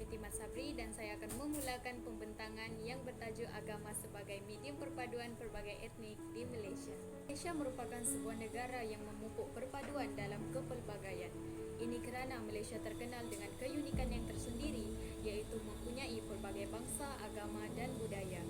Siti Mat Sabri dan saya akan memulakan pembentangan yang bertajuk Agama sebagai Medium Perpaduan Pelbagai Etnik di Malaysia. Malaysia merupakan sebuah negara yang memupuk perpaduan dalam kepelbagaian. Ini kerana Malaysia terkenal dengan keunikan yang tersendiri, iaitu mempunyai pelbagai bangsa, agama dan budaya.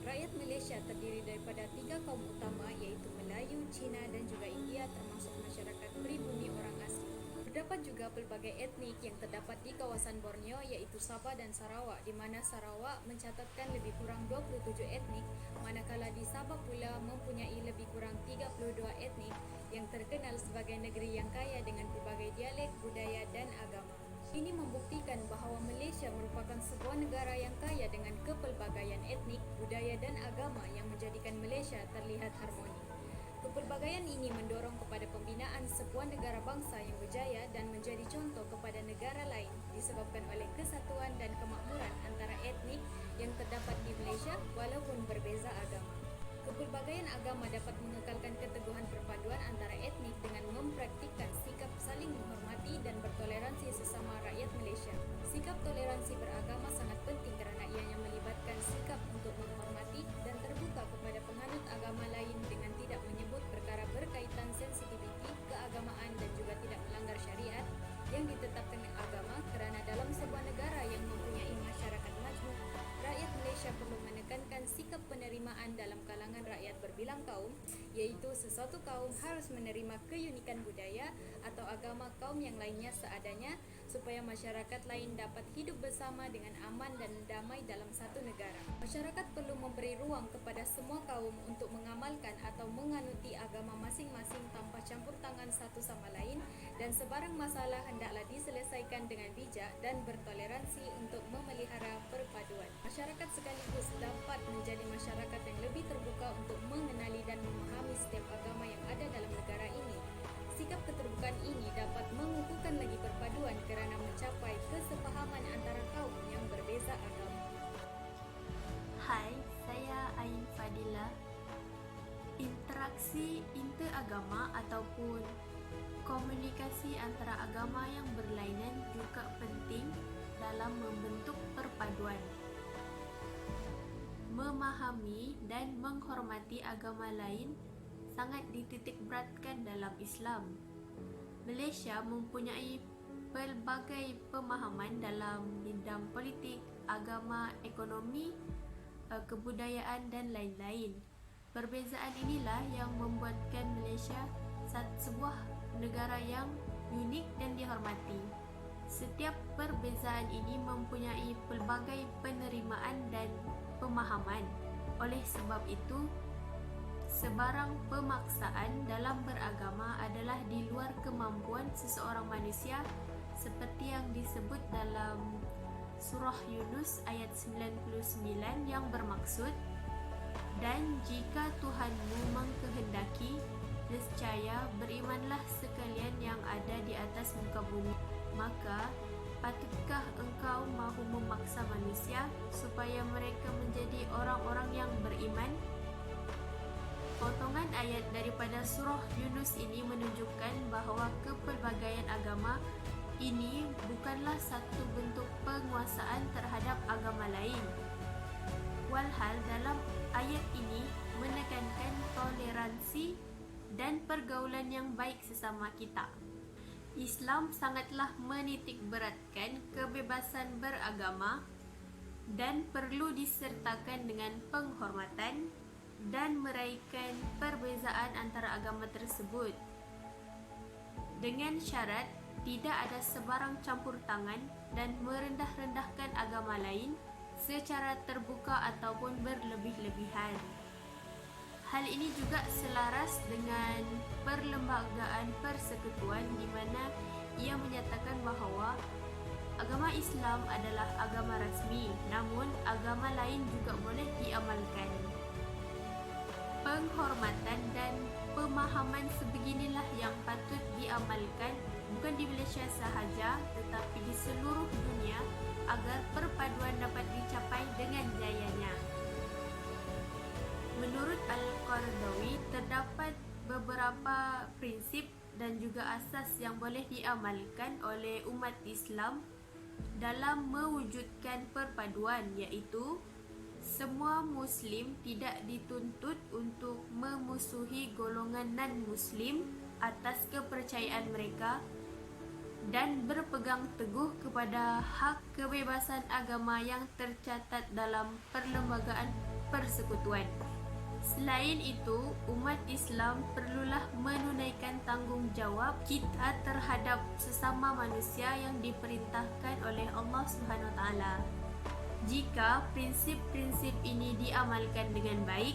Rakyat Malaysia terdiri daripada 3 kaum utama iaitu Melayu, Cina dan juga India, termasuk masyarakat pribumi orang asli. Terdapat juga pelbagai etnik yang terdapat di kawasan Borneo iaitu Sabah dan Sarawak, di mana Sarawak mencatatkan lebih kurang 27 etnik, manakala di Sabah pula mempunyai lebih kurang 32 etnik yang terkenal sebagai negeri yang kaya dengan pelbagai dialek, budaya dan agama. Ini membuktikan bahawa Malaysia merupakan sebuah negara yang kaya dengan kepelbagaian etnik, budaya dan agama yang menjadikan Malaysia terlihat harmoni. Kepelbagaian ini mendorong kepada pembinaan sebuah negara bangsa yang berjaya dan menjadi contoh kepada negara lain disebabkan oleh kesatuan dan kemakmuran antara etnik yang terdapat di Malaysia walaupun berbeza agama. Kepelbagaian agama dapat mengekalkan keteguhan perpaduan antara etnik dengan mempraktikkan sikap saling menghormati dan bertoleransi sesama rakyat Malaysia. Sikap toleransi beragama sangat penting kerana ianya melibatkan sikap untuk menghormati dan terbuka kepada penganut agama lain dengan tidak menyebut perkara berkaitan sensitiviti, keagamaan dan juga tidak melanggar syariat yang ditetapkan agama kerana dalam sebuah negara yang mempunyai masyarakat majmuk, rakyat Malaysia perlu menekankan sikap penerimaan dalam kalangan rakyat berbilang kaum, iaitu sesuatu kaum harus menerima keunikan budaya atau agama kaum yang lainnya seadanya supaya masyarakat lain dapat hidup bersama dengan aman dan damai dalam satu negara. Masyarakat perlu memberi ruang kepada semua kaum untuk mengamalkan atau menganuti agama masing-masing tanpa campur tangan satu sama lain dan sebarang masalah hendaklah diselesaikan dengan bijak dan bertoleransi untuk memelihara perpaduan. Masyarakat sekaligus dapat menjadi masyarakat yang lebih terbuka untuk mengenali dan memahami setiap agama yang ada dalam negara ini. Sikap keterbukaan ini dapat mengukuhkan lagi perpaduan kerana mencapai kesepahaman antara kaum yang berbeza agama. Hai, saya Ain Fadila. Interaksi interagama ataupun komunikasi antara agama yang berlainan juga penting dalam membentuk perpaduan. Memahami dan menghormati agama lain sangat dititikberatkan dalam Islam. Malaysia mempunyai pelbagai pemahaman dalam bidang politik, agama, ekonomi, kebudayaan dan lain-lain. Perbezaan inilah yang membuatkan Malaysia sebuah negara yang unik dan dihormati. Setiap perbezaan ini mempunyai pelbagai penerimaan dan pemahaman. Oleh sebab itu, sebarang pemaksaan dalam beragama adalah di luar kemampuan seseorang manusia seperti yang disebut dalam Surah Yunus ayat 99 yang bermaksud, dan jika Tuhanmu mengkehendaki, nescaya berimanlah sekalian yang ada di atas muka bumi. Maka patutkah engkau mahu memaksa manusia supaya mereka menjadi orang-orang yang beriman? Potongan ayat daripada surah Yunus ini menunjukkan bahawa kepelbagaian agama ini bukanlah satu bentuk penguasaan terhadap agama lain. Walhal dalam ayat ini menekankan toleransi dan pergaulan yang baik sesama kita. Islam sangatlah menitikberatkan kebebasan beragama dan perlu disertakan dengan penghormatan dan meraihkan perbezaan antara agama tersebut dengan syarat tidak ada sebarang campur tangan dan merendah-rendahkan agama lain secara terbuka ataupun berlebih-lebihan. Hal ini juga selaras dengan Perlembagaan Persekutuan di mana ia menyatakan bahawa agama Islam adalah agama rasmi, namun agama lain juga boleh diamalkan. Penghormatan dan pemahaman sebeginilah yang patut diamalkan bukan di Malaysia sahaja tetapi di seluruh dunia agar perpaduan dapat dicapai dengan jayanya. Menurut Al-Qaradawi, terdapat beberapa prinsip dan juga asas yang boleh diamalkan oleh umat Islam dalam mewujudkan perpaduan, iaitu semua Muslim tidak dituntut untuk memusuhi golongan non-Muslim atas kepercayaan mereka dan berpegang teguh kepada hak kebebasan agama yang tercatat dalam Perlembagaan Persekutuan. Selain itu, umat Islam perlulah menunaikan tanggungjawab kita terhadap sesama manusia yang diperintahkan oleh Allah Subhanahu Wa Taala. Jika prinsip-prinsip ini diamalkan dengan baik,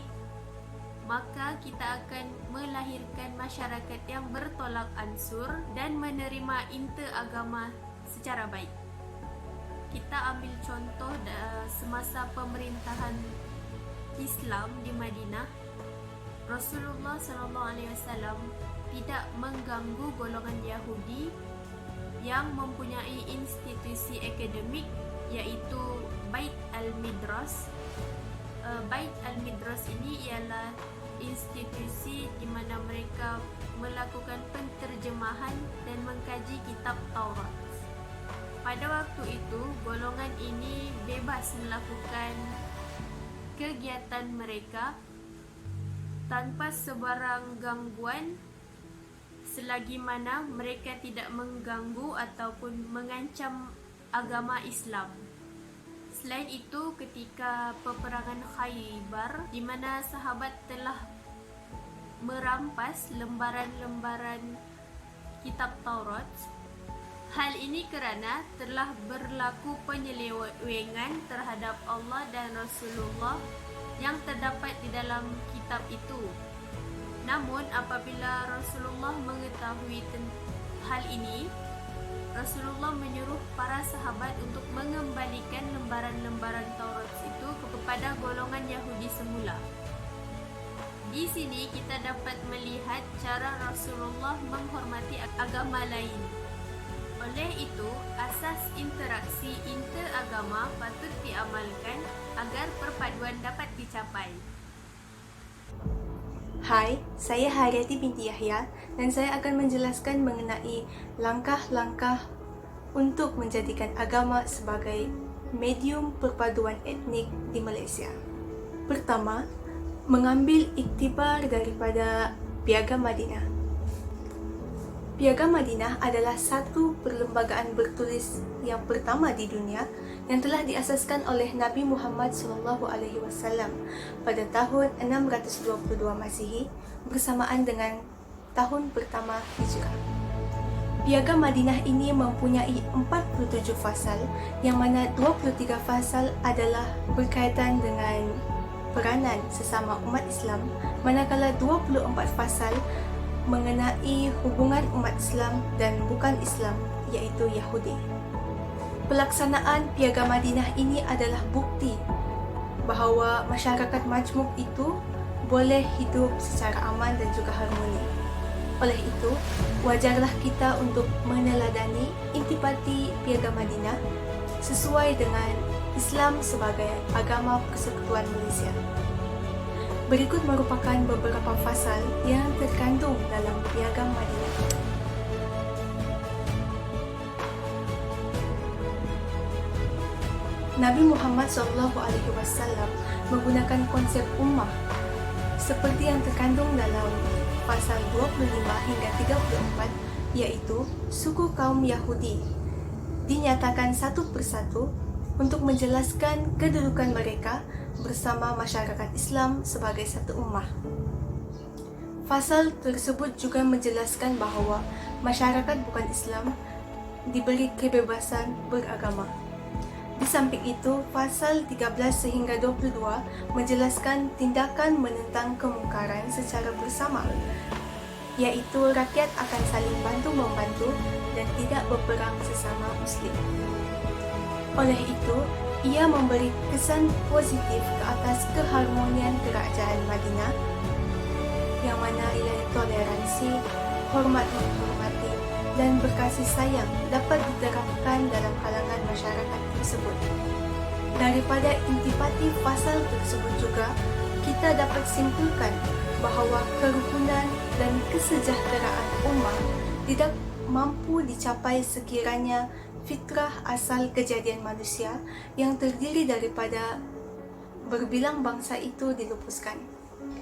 maka kita akan melahirkan masyarakat yang bertolak ansur dan menerima interagama secara baik. Kita ambil contoh semasa pemerintahan Islam di Madinah. Rasulullah SAW tidak mengganggu golongan Yahudi yang mempunyai institusi akademik, iaitu Bait al-Midras. Bait al-Midras ini ialah institusi di mana mereka melakukan penterjemahan dan mengkaji kitab Taurat. Pada waktu itu, golongan ini bebas melakukan kegiatan mereka tanpa sebarang gangguan selagi mana mereka tidak mengganggu ataupun mengancam agama Islam. Selain itu, ketika peperangan Khaybar, di mana sahabat telah merampas lembaran-lembaran kitab Taurat, hal ini kerana telah berlaku penyelewengan terhadap Allah dan Rasulullah yang terdapat di dalam kitab itu. Namun apabila Rasulullah mengetahui hal ini, Rasulullah menyuruh para sahabat untuk mengembalikan lembaran-lembaran Taurat itu kepada golongan Yahudi semula. Di sini kita dapat melihat cara Rasulullah menghormati agama lain. Oleh itu, asas interaksi interagama patut diamalkan agar perpaduan dapat dicapai. Hai, saya Haryati binti Yahya dan saya akan menjelaskan mengenai langkah-langkah untuk menjadikan agama sebagai medium perpaduan etnik di Malaysia. Pertama, mengambil iktibar daripada Piagam Madinah. Piagam Madinah adalah satu perlembagaan bertulis yang pertama di dunia yang telah diasaskan oleh Nabi Muhammad SAW pada tahun 622 Masihi bersamaan dengan tahun pertama Hijrah. Piagam Madinah ini mempunyai 47 fasal yang mana 23 fasal adalah berkaitan dengan peranan sesama umat Islam, manakala 24 fasal mengenai hubungan umat Islam dan bukan Islam, iaitu Yahudi. Pelaksanaan Piagam Madinah ini adalah bukti bahawa masyarakat majmuk itu boleh hidup secara aman dan juga harmoni. Oleh itu, wajarlah kita untuk meneladani intipati Piagam Madinah sesuai dengan Islam sebagai agama persekutuan Malaysia. Berikut merupakan beberapa fasal yang terkandung dalam Piagam Madinah. Nabi Muhammad SAW menggunakan konsep ummah seperti yang terkandung dalam pasal 25 hingga 34, iaitu suku kaum Yahudi dinyatakan satu persatu untuk menjelaskan kedudukan mereka bersama masyarakat Islam sebagai satu ummah. Fasal tersebut juga menjelaskan bahawa masyarakat bukan Islam diberi kebebasan beragama. Di samping itu, pasal 13 sehingga 22 menjelaskan tindakan menentang kemungkaran secara bersama, iaitu rakyat akan saling bantu-membantu dan tidak berperang sesama Muslim. Oleh itu, ia memberi kesan positif ke atas keharmonian kerajaan Madinah yang mana nilai toleransi, hormat menghormati dan berkasih sayang dapat diterapkan dalam kalangan masyarakat tersebut. Daripada intipati pasal tersebut juga, kita dapat simpulkan bahawa kerukunan dan kesejahteraan ummah tidak mampu dicapai sekiranya fitrah asal kejadian manusia yang terdiri daripada berbilang bangsa itu dilupuskan.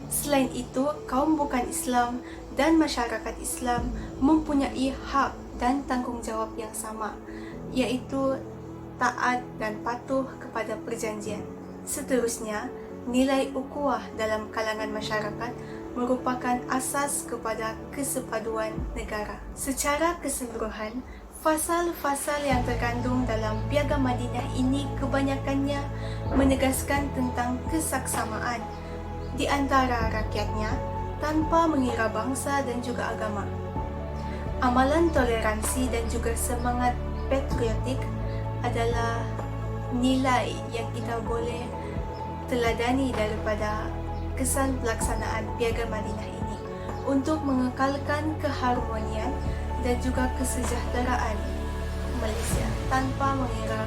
Selain itu, kaum bukan Islam dan masyarakat Islam mempunyai hak dan tanggungjawab yang sama, yaitu taat dan patuh kepada perjanjian. Seterusnya, nilai ukhuwah dalam kalangan masyarakat merupakan asas kepada kesepaduan negara. Secara keseluruhan, fasal-fasal yang terkandung dalam Piagam Madinah ini kebanyakannya menegaskan tentang kesaksamaan di antara rakyatnya tanpa mengira bangsa dan juga agama. Amalan toleransi dan juga semangat patriotik adalah nilai yang kita boleh teladani daripada kesan pelaksanaan Piagam Madinah ini untuk mengekalkan keharmonian dan juga kesejahteraan Malaysia tanpa mengira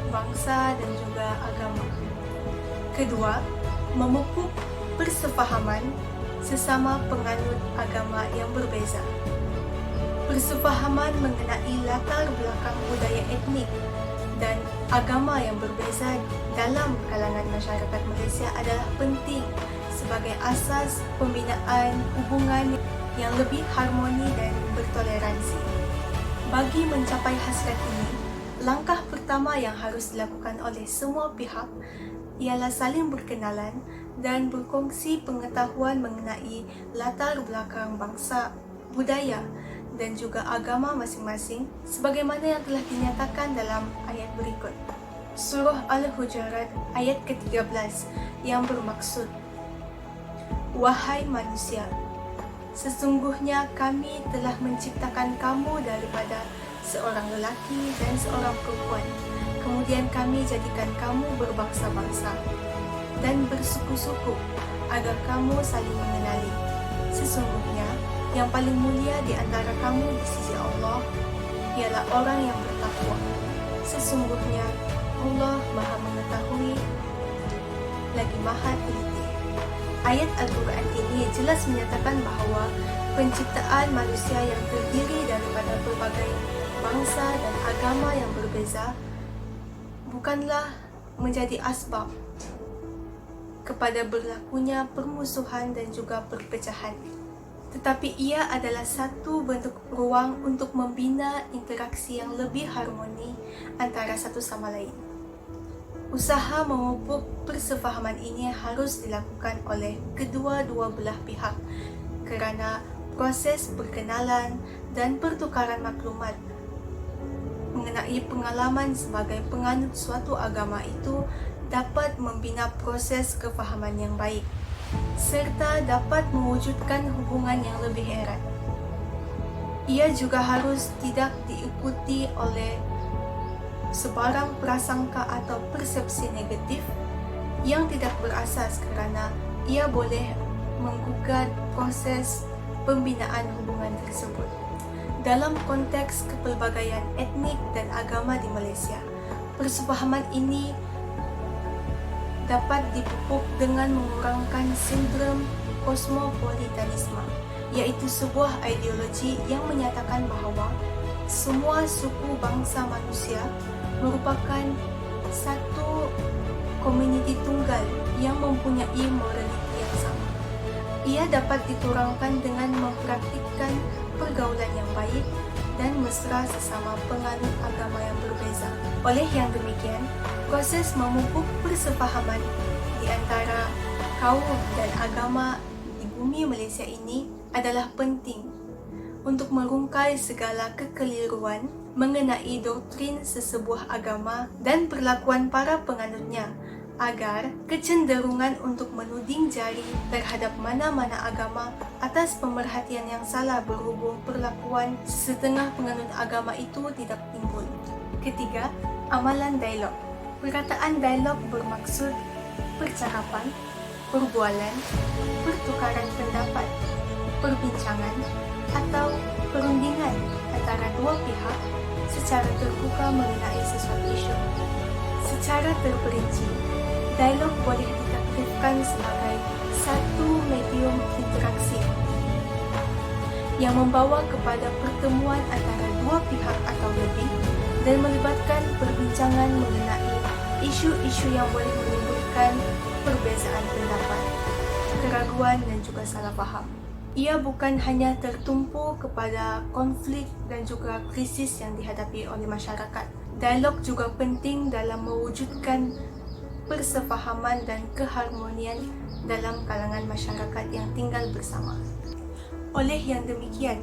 bangsa dan juga agama. Kedua, memupuk persefahaman sesama penganut agama yang berbeza. Persefahaman mengenai latar belakang budaya etnik dan agama yang berbeza dalam kalangan masyarakat Malaysia adalah penting sebagai asas pembinaan hubungan yang lebih harmoni dan bertoleransi. Bagi mencapai hasrat ini, langkah pertama yang harus dilakukan oleh semua pihak ialah saling berkenalan dan berkongsi pengetahuan mengenai latar belakang bangsa, budaya dan juga agama masing-masing sebagaimana yang telah dinyatakan dalam ayat berikut. Surah Al-Hujurat ayat ke-13 yang bermaksud, "Wahai manusia, sesungguhnya kami telah menciptakan kamu daripada seorang lelaki dan seorang perempuan. Kemudian kami jadikan kamu berbangsa-bangsa dan bersuku-suku agar kamu saling mengenali. Sesungguhnya yang paling mulia di antara kamu di sisi Allah ialah orang yang bertakwa. Sesungguhnya Allah Maha Mengetahui lagi Maha Teliti." Ayat Al-Quran ini jelas menyatakan bahawa penciptaan manusia yang terdiri daripada berbagai bangsa dan agama yang berbeza bukanlah menjadi asbab kepada berlakunya permusuhan dan juga perpecahan, tetapi ia adalah satu bentuk ruang untuk membina interaksi yang lebih harmoni antara satu sama lain. Usaha memupuk persefahaman ini harus dilakukan oleh kedua-dua belah pihak kerana proses perkenalan dan pertukaran maklumat mengenai pengalaman sebagai penganut suatu agama itu dapat membina proses kefahaman yang baik serta dapat mewujudkan hubungan yang lebih erat. Ia juga harus tidak diikuti oleh sebarang prasangka atau persepsi negatif yang tidak berasas kerana ia boleh menggugat proses pembinaan hubungan tersebut. Dalam konteks kepelbagaian etnik dan agama di Malaysia, persefahaman ini dapat dipupuk dengan mengurangkan sindrom kosmopolitanisme, iaitu sebuah ideologi yang menyatakan bahawa semua suku bangsa manusia merupakan satu komuniti tunggal yang mempunyai moraliti yang sama. Ia dapat diturangkan dengan mempraktikkan pergaulan yang baik dan mesra sesama penganut agama yang berbeza. Oleh yang demikian, proses memupuk persefahaman di antara kaum dan agama di bumi Malaysia ini adalah penting untuk merungkai segala kekeliruan mengenai doktrin sesebuah agama dan perlakuan para penganutnya agar kecenderungan untuk menuding jari terhadap mana-mana agama atas pemerhatian yang salah berhubung perlakuan setengah penganut agama itu tidak timbul. Ketiga, amalan dialog. Perkataan dialog bermaksud percakapan, perbualan, pertukaran pendapat, perbincangan atau perundingan antara dua pihak secara terbuka mengenai sesuatu isu. Secara terperinci, dialog boleh ditakrifkan sebagai satu medium interaksi yang membawa kepada pertemuan antara dua pihak atau lebih dan melibatkan perbincangan mengenai isu-isu yang boleh menimbulkan perbezaan pendapat, keraguan dan juga salah faham. Ia bukan hanya tertumpu kepada konflik dan juga krisis yang dihadapi oleh masyarakat. Dialog juga penting dalam mewujudkan persefahaman dan keharmonian dalam kalangan masyarakat yang tinggal bersama. Oleh yang demikian,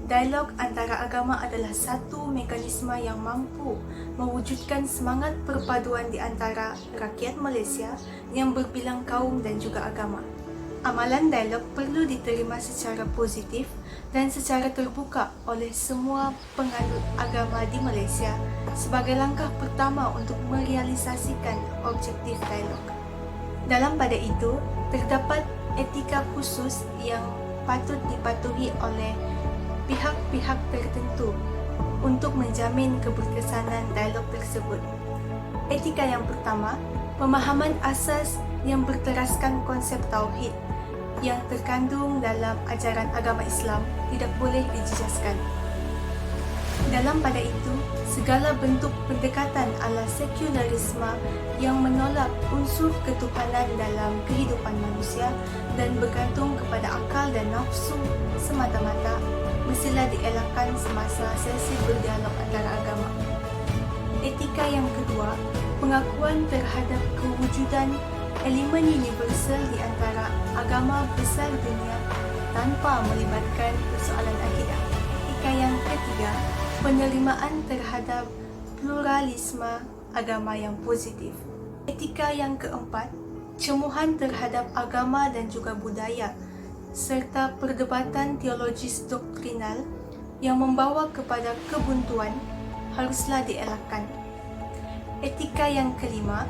dialog antara agama adalah satu mekanisme yang mampu mewujudkan semangat perpaduan di antara rakyat Malaysia yang berbilang kaum dan juga agama. Amalan dialog perlu diterima secara positif dan secara terbuka oleh semua penganut agama di Malaysia sebagai langkah pertama untuk merealisasikan objektif dialog. Dalam pada itu, terdapat etika khusus yang patut dipatuhi oleh pihak-pihak tertentu untuk menjamin keberkesanan dialog tersebut. Etika yang pertama, pemahaman asas yang berteraskan konsep tauhid yang terkandung dalam ajaran agama Islam tidak boleh dijejaskan. Dalam pada itu, segala bentuk pendekatan ala sekularisme yang menolak unsur ketuhanan dalam kehidupan manusia dan bergantung kepada akal dan nafsu semata-mata mestilah dielakkan semasa sesi berdialog antara agama. Etika yang kedua, pengakuan terhadap kewujudan elemen universal di antara agama besar dunia tanpa melibatkan persoalan akidah. Etika yang ketiga, penerimaan terhadap pluralisme agama yang positif. Etika yang keempat, cemuhan terhadap agama dan juga budaya serta perdebatan teologis doktrinal yang membawa kepada kebuntuan haruslah dielakkan. Etika yang kelima,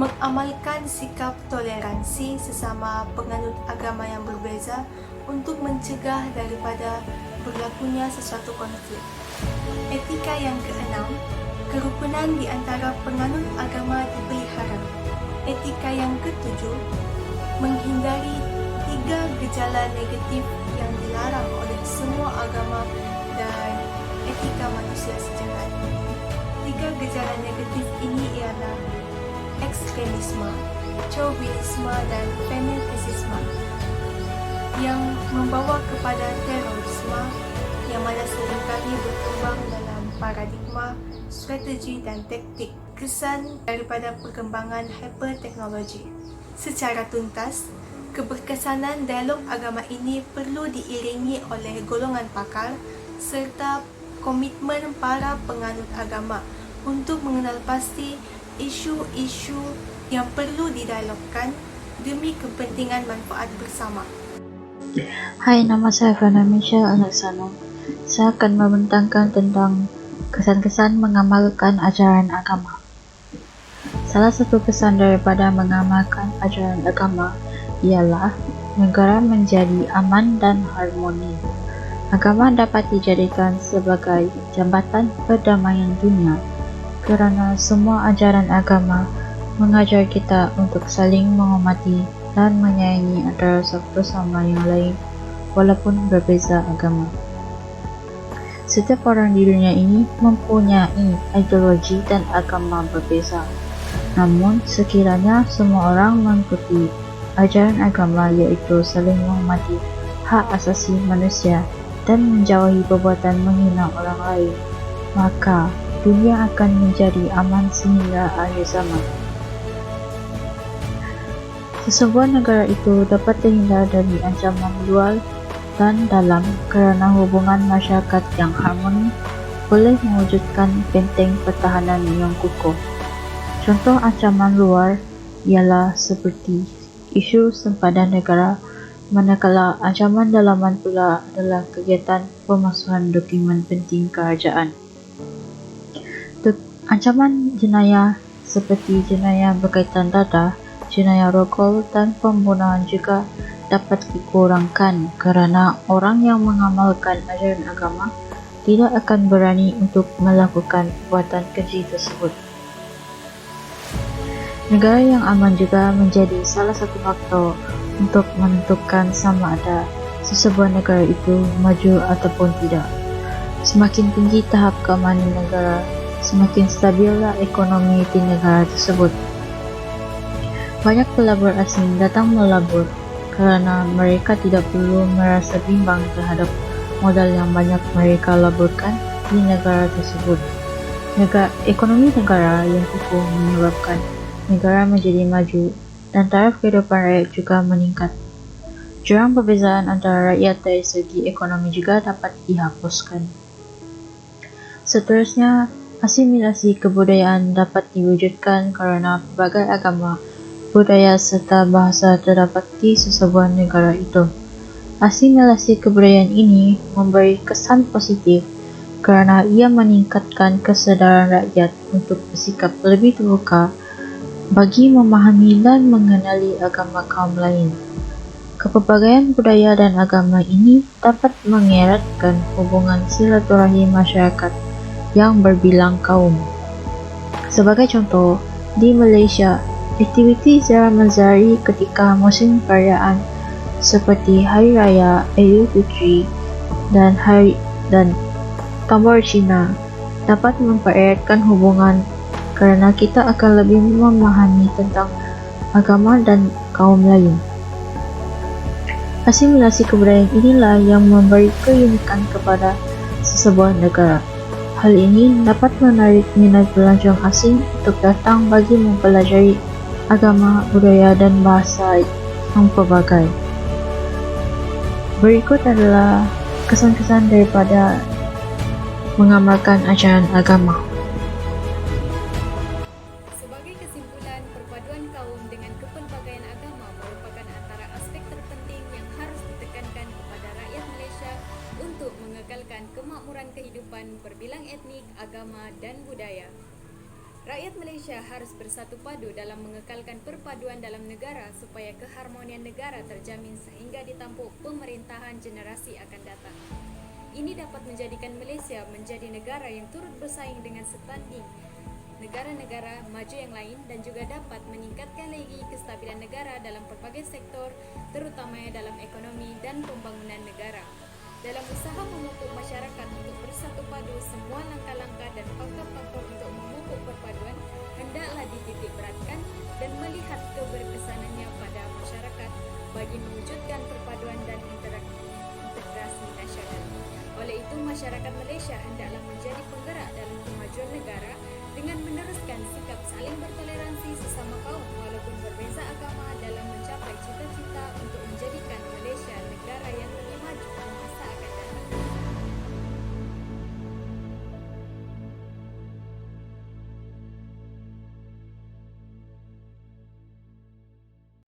mengamalkan sikap toleransi sesama penganut agama yang berbeza untuk mencegah daripada berlakunya sesuatu konflik. Etika yang keenam, kerukunan di antara penganut agama dipelihara. Etika yang ketujuh, menghindari 3 gejala negatif yang dilarang oleh semua agama dan etika manusia sejagat. 3 gejala negatif ini ialah ekstremisme, chauvinisme dan fanatisme yang membawa kepada terorisme yang mana seringkali berkembang dalam paradigma, strategi dan taktik kesan daripada perkembangan hyperteknologi. Secara tuntas, keberkesanan dialog agama ini perlu diiringi oleh golongan pakar serta komitmen para penganut agama untuk mengenal pasti isu-isu yang perlu didialogkan demi kepentingan manfaat bersama. Hai, nama saya Fana Michelle Alaksana. Saya akan membentangkan tentang kesan-kesan mengamalkan ajaran agama. Salah satu kesan daripada mengamalkan ajaran agama ialah negara menjadi aman dan harmoni. Agama dapat dijadikan sebagai jambatan perdamaian dunia kerana semua ajaran agama mengajar kita untuk saling menghormati dan menyayangi antara satu sama yang lain walaupun berbeza agama. Setiap orang di dunia ini mempunyai ideologi dan agama berbeza. Namun, sekiranya semua orang mengikuti ajaran agama iaitu saling menghormati hak asasi manusia dan menjauhi perbuatan menghina orang lain, maka dunia akan menjadi aman sehingga akhir zaman. Sesebuah negara itu dapat terhindar dari ancaman luar dan dalam kerana hubungan masyarakat yang harmoni boleh mewujudkan benteng pertahanan yang kukuh. Contoh ancaman luar ialah seperti isu sempadan negara, manakala ancaman dalaman pula adalah kegiatan pemalsuan dokumen penting kerajaan. Ancaman jenayah seperti jenayah berkaitan dadah, jenayah rokok dan pembunuhan juga dapat dikurangkan kerana orang yang mengamalkan ajaran agama tidak akan berani untuk melakukan perbuatan keji tersebut. Negara yang aman juga menjadi salah satu faktor untuk menentukan sama ada sesebuah negara itu maju ataupun tidak. Semakin tinggi tahap keamanan negara, semakin stabillah ekonomi di negara tersebut. Banyak pelabur asing datang melabur karena mereka tidak perlu merasa bimbang terhadap modal yang banyak mereka laburkan di negara tersebut. Ekonomi negara yang kukuh menyebabkan negara menjadi maju dan taraf kehidupan rakyat juga meningkat. Jurang perbezaan antara rakyat dari segi ekonomi juga dapat dihapuskan. Seterusnya, asimilasi kebudayaan dapat diwujudkan karena berbagai agama, budaya serta bahasa terdapat di sesebuah negara itu. Asimilasi kebudayaan ini memberi kesan positif karena ia meningkatkan kesadaran rakyat untuk bersikap lebih terbuka bagi memahami dan mengenali agama kaum lain. Kepelbagaian budaya dan agama ini dapat mengeratkan hubungan silaturahim masyarakat yang berbilang kaum. Sebagai contoh, di Malaysia, aktiviti ziarah mazari ketika musim perayaan seperti Hari Raya Aidilfitri dan Tahun Cina dapat mempereratkan hubungan karena kita akan lebih memahami tentang agama dan kaum lain. Asimilasi kebudayaan inilah yang memberi keunikan kepada sesebuah negara. Hal ini dapat menarik minat pelancong asing untuk datang bagi mempelajari agama, budaya, dan bahasa yang pelbagai. Berikut adalah kesan-kesan daripada mengamalkan ajaran agama. Sebagai kesimpulan, perpaduan kaum dengan kepelbagaian agama merupakan antara aspek terpenting yang harus ditekankan kepada rakyat Malaysia untuk mengekalkan kemakmuran kehidupan berbilang etnik, agama, dan budaya. Rakyat Malaysia harus bersatu padu dalam mengekalkan perpaduan dalam negara supaya keharmonian negara terjamin sehingga ditampuk pemerintahan generasi akan datang. Ini dapat menjadikan Malaysia menjadi negara yang turut bersaing dengan setanding negara-negara maju yang lain dan juga dapat meningkatkan lagi kestabilan negara dalam pelbagai sektor, terutamanya dalam ekonomi dan pembangunan negara. Dalam usaha memupuk masyarakat untuk bersatu padu, semua langkah-langkah dan faktor-faktor untuk memupuk perpaduan hendaklah dititik beratkan dan melihat keberkesanannya pada masyarakat bagi mewujudkan perpaduan dan integrasi nasional. Oleh itu, masyarakat Malaysia hendaklah menjadi penggerak dalam kemajuan negara dengan meneruskan sikap